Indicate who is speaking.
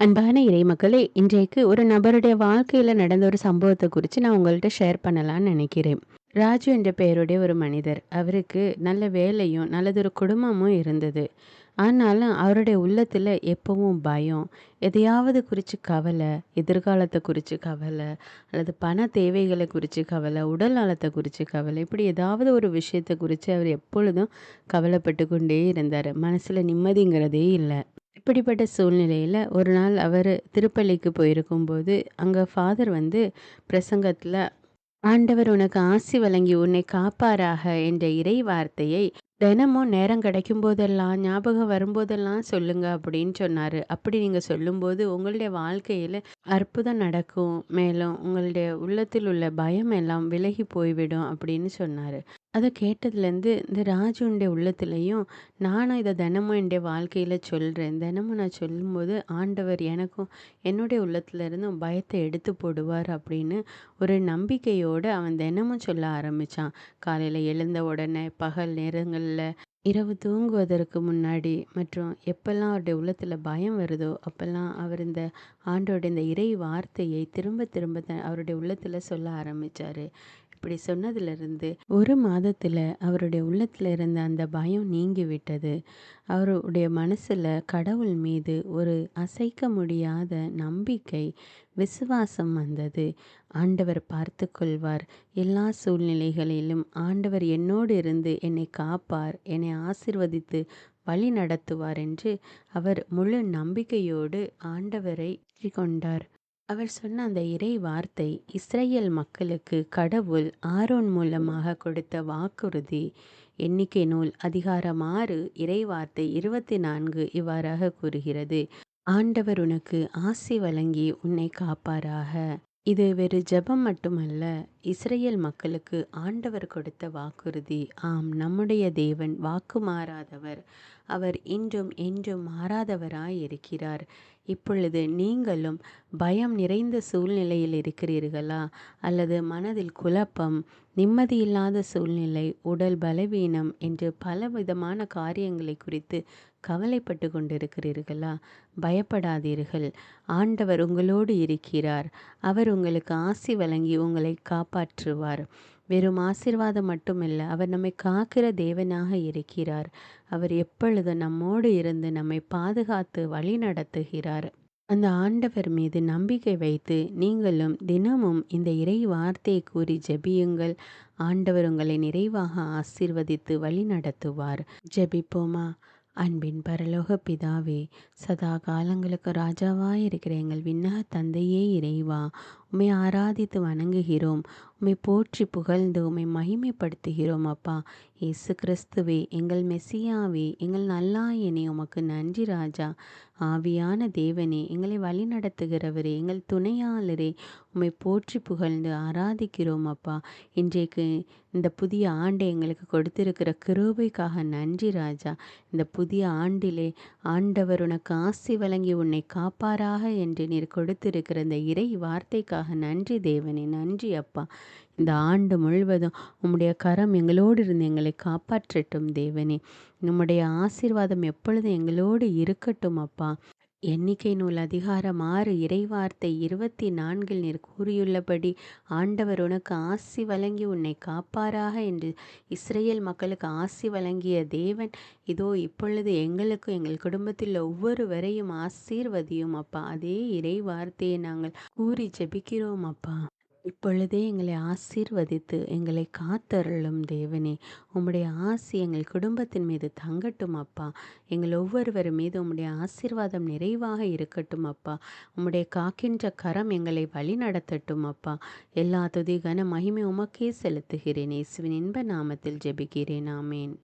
Speaker 1: அன்பான இறைமக்களே, இன்றைக்கு ஒரு நபருடைய வாழ்க்கையில நடந்த ஒரு சம்பவத்த குறிச்சு நான் உங்கள்ட்ட ஷேர் பண்ணலான்னு நெனைக்கிறேன். ராஜு என்ற பெயருடைய ஒரு மனிதர். அவருக்கு நல்ல வேலையும், நல்லதொரு குடும்பமும் இருந்தது. ஆனாலும் அவருடைய உள்ளத்துல எப்பவும் பயம், எதையாவது குறிச்சு கவலை, எதிர்காலத்த குறிச்சு கவலை, அல்லது பண தேவைகள குறிச்சு கவலை, உடல் நலத்த குறிச்சு கவலை, இப்படி ஏதாவது ஒரு விஷயத்த குறிச்சு அவர் எப்பொழுதும் கவலைப்பட்டு கொண்டே இருந்தாரு. மனசுல நிம்மதிங்கிறதே இல்ல. இப்படிப்பட்ட சூழ்நிலையில ஒரு நாள் அவரு திருப்பள்ளிக்கு போயிருக்கும்போது, அங்க ஃபாதர் பிரசங்கத்துல, "ஆண்டவர் உனக்கு ஆசி வழங்கி உன்னை காப்பாராக" என்ற இறை வார்த்தையை தினமும் நேரம் கிடைக்கும் போதெல்லாம், ஞாபகம் வரும்போதெல்லாம் சொல்லுங்க அப்படின்னு சொன்னாரு. அப்படி நீங்க சொல்லும்போது உங்களுடைய வாழ்க்கையில அற்புதம் நடக்கும். மேலும் உங்களுடைய உள்ளத்தில் உள்ள பயம் எல்லாம் விலகி போய்விடும் அப்படின்னு சொன்னாரு. அத கேட்டதுலேருந்து இந்த ராஜுனுடைய உள்ளத்திலயும், நானும் இத தினமும் என்னுடைய வாழ்க்கையில சொல்றேன். தினமும் நான் சொல்லும்போது ஆண்டவர் எனக்கும் என்னுடைய உள்ளத்துல இருந்தும் பயத்த எடுத்து போடுவார் அப்படின்னு ஒரு நம்பிக்கையோட அவன் தினமும் சொல்ல ஆரம்பிச்சான். காலையில எழுந்த உடனே, பகல் நேரங்கள்ல, இரவு தூங்குவதற்கு முன்னாடி மற்றும் எப்பல்லாம் அவருடைய உள்ளத்துல பயம் வருதோ, அப்பல்லாம் அவர் இந்த ஆண்டவருடைய இந்த இறை வார்த்தையை திரும்ப திரும்ப அவருடைய உள்ளத்துல சொல்ல ஆரம்பிச்சாரு. இப்படி சொன்னதிலிருந்து 1 மாதத்துல அவருடைய உள்ளத்துல இருந்த அந்த பயம் நீங்கி விட்டது. அவருடைய மனசுல கடவுள் மீது ஒரு அசைக்க முடியாத நம்பிக்கை, விசுவாசம் வந்தது. ஆண்டவர் பார்த்துக்கொள்வார். எல்லா சூழ்நிலைகளிலும் ஆண்டவர் என்னோடு இருந்து என்னை காப்பார், என்னை ஆசீர்வதித்து வழி நடத்துவார் என்று அவர் முழு நம்பிக்கையோடு ஆண்டவரை கொண்டார். அவர் சொன்ன அந்த இறை வார்த்தை இஸ்ரேல் மக்களுக்கு கடவுள் ஆரோன் மூலமாக கொடுத்த வாக்குறுதி. எண்ணிக்கை நூல் அதிகாரம் 6 இறை வார்த்தை 24 இவ்வாறாக கூறுகிறது. ஆண்டவர் உனக்கு ஆசி வழங்கி உன்னை காப்பாராக. இது வெறு ஜெபம் மட்டுமல்ல, இஸ்ரேல் மக்களுக்கு ஆண்டவர் கொடுத்த வாக்குறுதி. ஆம், நம்முடைய தேவன் வாக்கு மாறாதவர். அவர் இன்றும் என்றும் மாறாதவராய் இருக்கிறார். இப்பொழுது நீங்களும் பயம் நிறைந்த சூழ்நிலையில் இருக்கிறீர்களா? அல்லது மனதில் குழப்பம், நிம்மதியில்லாத சூழ்நிலை, உடல் பலவீனம் என்று பலவிதமான காரியங்களை குறித்து கவலைப்பட்டு கொண்டிருக்கிறீர்களா? பயப்படாதீர்கள். ஆண்டவர் உங்களோடு இருக்கிறார். அவர் உங்களுக்கு ஆசி வழங்கி உங்களை காப்பாற்றுவார். வெறும் ஆசீர்வாதம் மட்டுமில்ல, அவர் நம்மை காக்கிற தேவனாக இருக்கிறார். அவர் எப்பொழுதும் நம்மோடு இருந்து நம்மை பாதுகாத்து வழி நடத்துகிறார். அந்த ஆண்டவர் மீது நம்பிக்கை வைத்து நீங்களும் தினமும் இந்த இறை வார்த்தையை கூறி ஜெபியுங்கள். ஆண்டவர் உங்களை நிறைவாக ஆசீர்வதித்து வழி நடத்துவார். ஜெபிப்போமா? அன்பின் பரலோக பிதாவே, சதா காலங்களுக்கு ராஜாவாய் இருக்கிற எங்கள் விண்ணக தந்தையே இறைவா, உம்மை ஆராதித்து வணங்குகிறோம். உம்மை போற்றி புகழ்ந்து உம்மை மகிமைப்படுத்துகிறோம் அப்பா. இயேசு கிறிஸ்துவே, எங்கள் மெசியாவே, எங்கள் நல்லாயனே, உமக்கு நன்றி ராஜா. ஆவியான தேவனே, எங்களை வழிநடத்துகிறவரே, எங்கள் துணையாளரே, உம்மை போற்றி புகழ்ந்து ஆராதிக்கிறோம் அப்பா. இன்றைக்கு இந்த புதிய ஆண்டை எங்களுக்கு கொடுத்திருக்கிற கிருபைக்காக நன்றி ராஜா. இந்த புதிய ஆண்டிலே ஆண்டவர் உனக்கு ஆசி வழங்கி உன்னை காப்பாராக என்று நீர் கொடுத்திருக்கிற இந்த இறை வார்த்தைக்காக நன்றி தேவனே, நன்றி அப்பா. இந்த ஆண்டு முழுவதும் உம்முடைய கரம் எங்களோடு இருந்து எங்களை காப்பாற்றட்டும் தேவனே. உம்முடைய ஆசீர்வாதம் எப்பொழுதும் எங்களோடு இருக்கட்டும் அப்பா. எண்ணிக்கை நூல் அதிகாரம் 6 இறைவார்த்தை 24 நீர் கூறியுள்ளபடி ஆண்டவர் உனக்கு ஆசி வழங்கி உன்னை காப்பாராக என்று இஸ்ரேல் மக்களுக்கு ஆசி வழங்கிய தேவன் இதோ இப்பொழுது எங்களுக்கும் எங்கள் குடும்பத்தில் ஒவ்வொருவரையும் ஆசீர்வதியும் அப்பா. அதே இறை வார்த்தையை நாங்கள் கூறி ஜெபிக்கிறோம் அப்பா. இப்பொழுதே எங்களை ஆசீர்வதித்து எங்களை காத்தருளும் தேவனே. உம்முடைய ஆசி எங்கள் குடும்பத்தின் மீது தங்கட்டும் அப்பா. எங்கள் ஒவ்வொருவர் மீது உம்முடைய ஆசீர்வாதம் நிறைவாக இருக்கட்டும் அப்பா. உம்முடைய காக்கின்ற கரம் எங்களை வழி நடத்தட்டும் அப்பா. எல்லா துதி கன மகிமை உமக்கே செலுத்துகிறேன். இயேசுவின் இன்ப நாமத்தில் ஜெபிக்கிறேன். ஆமேன்.